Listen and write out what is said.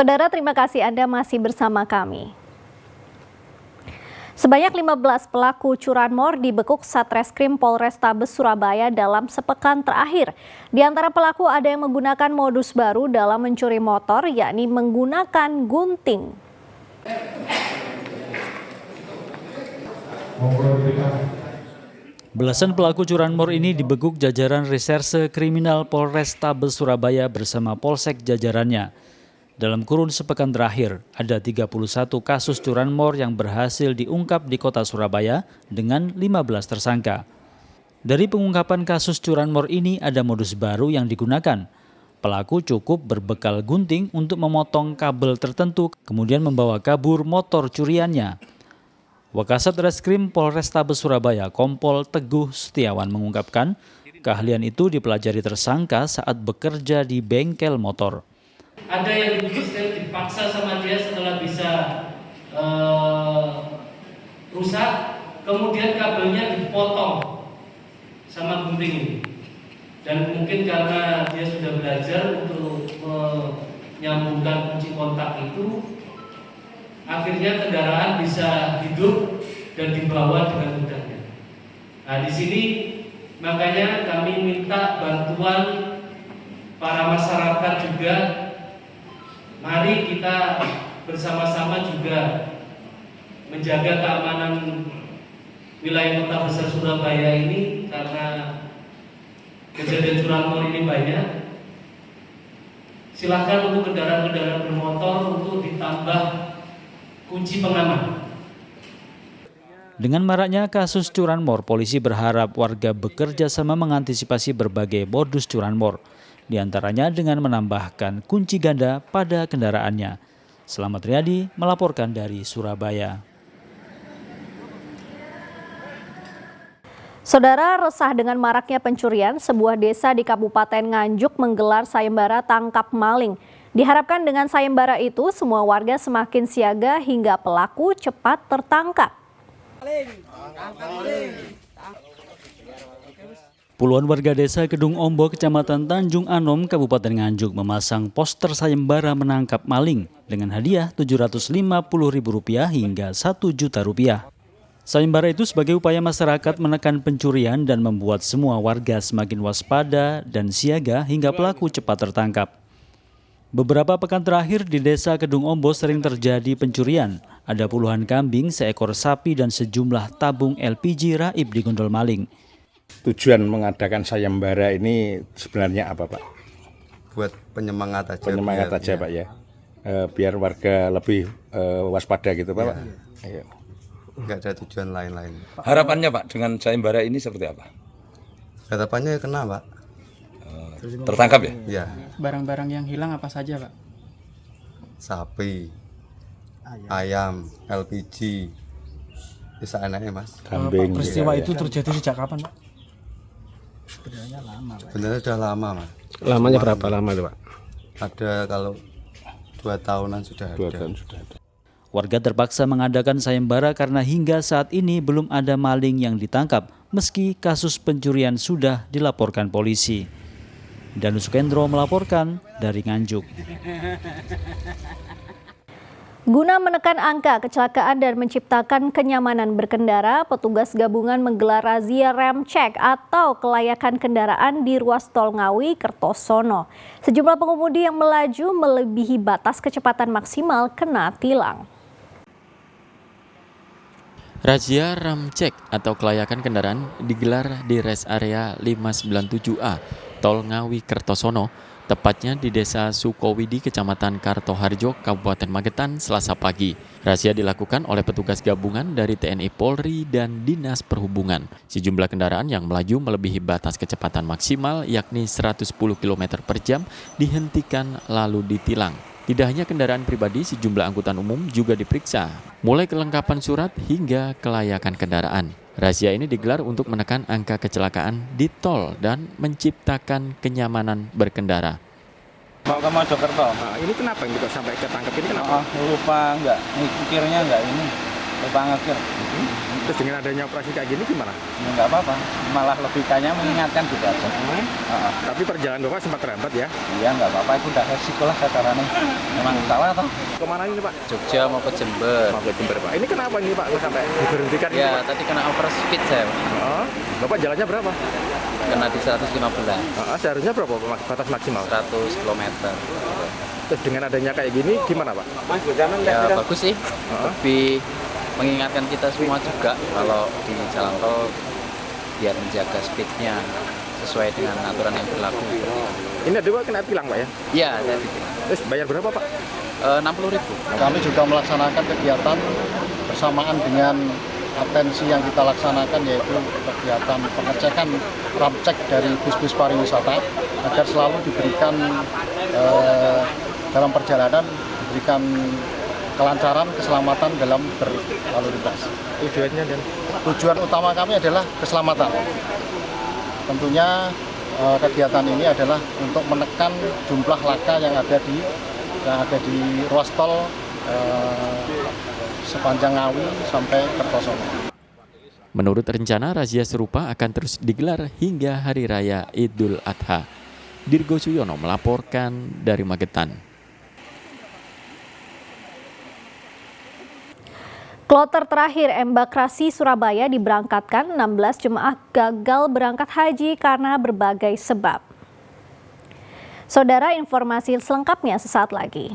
Saudara, terima kasih Anda masih bersama kami. Sebanyak 15 pelaku curanmor dibekuk Satreskrim Polrestabes Surabaya dalam sepekan terakhir. Di antara pelaku ada yang menggunakan modus baru dalam mencuri motor, yakni menggunakan gunting. Belasan pelaku curanmor ini dibekuk jajaran Reserse Kriminal Polrestabes Surabaya bersama polsek jajarannya. Dalam kurun sepekan terakhir, ada 31 kasus curanmor yang berhasil diungkap di kota Surabaya dengan 15 tersangka. Dari pengungkapan kasus curanmor ini ada modus baru yang digunakan. Pelaku cukup berbekal gunting untuk memotong kabel tertentu, kemudian membawa kabur motor curiannya. Wakasat Reskrim Polrestabes Surabaya, Kompol Teguh Setiawan mengungkapkan, keahlian itu dipelajari tersangka saat bekerja di bengkel motor. Ada yang dipaksa sama dia setelah bisa rusak, kemudian kabelnya dipotong sama gunting ini. Dan mungkin karena dia sudah belajar untuk menyambungkan kunci kontak itu, akhirnya kendaraan bisa hidup dan dibawa dengan mudahnya. Nah, di sini makanya kami minta bantuan para masyarakat juga. Mari kita bersama-sama juga menjaga keamanan wilayah kota besar Surabaya ini, karena kejadian curanmor ini banyak. Silakan untuk kendaraan-kendaraan bermotor untuk ditambah kunci pengaman. Dengan maraknya kasus curanmor, polisi berharap warga bekerja sama mengantisipasi berbagai modus curanmor, di antaranya dengan menambahkan kunci ganda pada kendaraannya. Selamat Riyadi melaporkan dari Surabaya. Saudara, resah dengan maraknya pencurian, sebuah desa di Kabupaten Nganjuk menggelar sayembara tangkap maling. Diharapkan dengan sayembara itu, semua warga semakin siaga hingga pelaku cepat tertangkap. Puluhan warga desa Kedung Ombo, Kecamatan Tanjung Anom, Kabupaten Nganjuk memasang poster sayembara menangkap maling dengan hadiah Rp750.000 hingga Rp1.000.000. Sayembara itu sebagai upaya masyarakat menekan pencurian dan membuat semua warga semakin waspada dan siaga hingga pelaku cepat tertangkap. Beberapa pekan terakhir di desa Kedung Ombo sering terjadi pencurian. Ada puluhan kambing, seekor sapi dan sejumlah tabung LPG raib digondol maling. Tujuan mengadakan sayembara ini sebenarnya apa, Pak? Buat penyemangat aja. Penyemangat aja, Pak ya. Biar warga lebih waspada gitu, Pak. Iya. Enggak ada tujuan lain-lain. Harapannya, Pak, dengan sayembara ini seperti apa? Harapannya kena, Pak. Tertangkap ya? Iya. Barang-barang yang hilang apa saja, Pak? Sapi, ayam, LPG. Bisa anaknya, Mas. Kambing. Peristiwa itu terjadi sejak kapan, Pak? Sebenarnya sudah lama, Mas. Lamanya berapa lama itu, Pak? Ada kalau 2 tahunan sudah ada. 2 tahun sudah ada. Warga terpaksa mengadakan sayembara karena hingga saat ini belum ada maling yang ditangkap meski kasus pencurian sudah dilaporkan polisi. Danus Kendro melaporkan dari Nganjuk. Guna menekan angka kecelakaan dan menciptakan kenyamanan berkendara, petugas gabungan menggelar razia rem cek atau kelayakan kendaraan di ruas tol Ngawi Kertosono. Sejumlah pengemudi yang melaju melebihi batas kecepatan maksimal kena tilang. Razia rem cek atau kelayakan kendaraan digelar di res area 597A Tol Ngawi Kertosono, tepatnya di Desa Sukowidi, Kecamatan Kartoharjo, Kabupaten Magetan, Selasa pagi. Razia dilakukan oleh petugas gabungan dari TNI Polri dan Dinas Perhubungan. Sejumlah kendaraan yang melaju melebihi batas kecepatan maksimal yakni 110 km per jam dihentikan lalu ditilang. Tidak hanya kendaraan pribadi, sejumlah angkutan umum juga diperiksa, mulai kelengkapan surat hingga kelayakan kendaraan. Razia ini digelar untuk menekan angka kecelakaan di tol dan menciptakan kenyamanan berkendara. Mau ke Mojokerto. Nah, ini kenapa ini kok sampai ketangkep ini kenapa? Lupa enggak, mikirnya enggak ini. Lupa ngekir. Terus dengan adanya operasi kayak gini gimana? Nggak apa-apa, malah logikanya mengingatkan gitu aja. Tapi perjalanan Bapak sempat terhambat ya? Iya nggak apa-apa, itu udah resiko lah sasarannya. Memang salah toh. Kemana ini Pak? Jogja mau ke Jember. Mau ke Jember Pak. Ini kenapa ini Pak sampai diberhentikan ini Ya Pak? tadi kena overspeed saya, Oh, Bapak jalannya berapa? kena di 115, Seharusnya berapa Pak batas maksimal? 100 km. Terus dengan adanya kayak gini gimana Pak? Ya bagus sih, lebih mengingatkan kita semua juga kalau di jalan tol biar menjaga speednya sesuai dengan aturan yang berlaku. Ini ada Pak kena tilang Pak ya? Iya, saya pikir. Terus bayar berapa Pak? 60.000. Kami juga melaksanakan kegiatan bersamaan dengan atensi yang kita laksanakan, yaitu kegiatan pengecekan ramcek dari bus-bus pariwisata agar selalu diberikan dalam perjalanan diberikan kelancaran, keselamatan dalam berlalu lintas. Tujuannya dan Tujuan utama kami adalah keselamatan. Tentunya kegiatan ini adalah untuk menekan jumlah laka yang ada di ruas tol sepanjang Ngawi sampai Kertosono. Menurut rencana, razia serupa akan terus digelar hingga Hari Raya Idul Adha. Dirgo Suyono melaporkan dari Magetan. Kloter terakhir Embarkasi Surabaya diberangkatkan, 16 jemaah gagal berangkat haji karena berbagai sebab. Saudara, informasi selengkapnya sesaat lagi.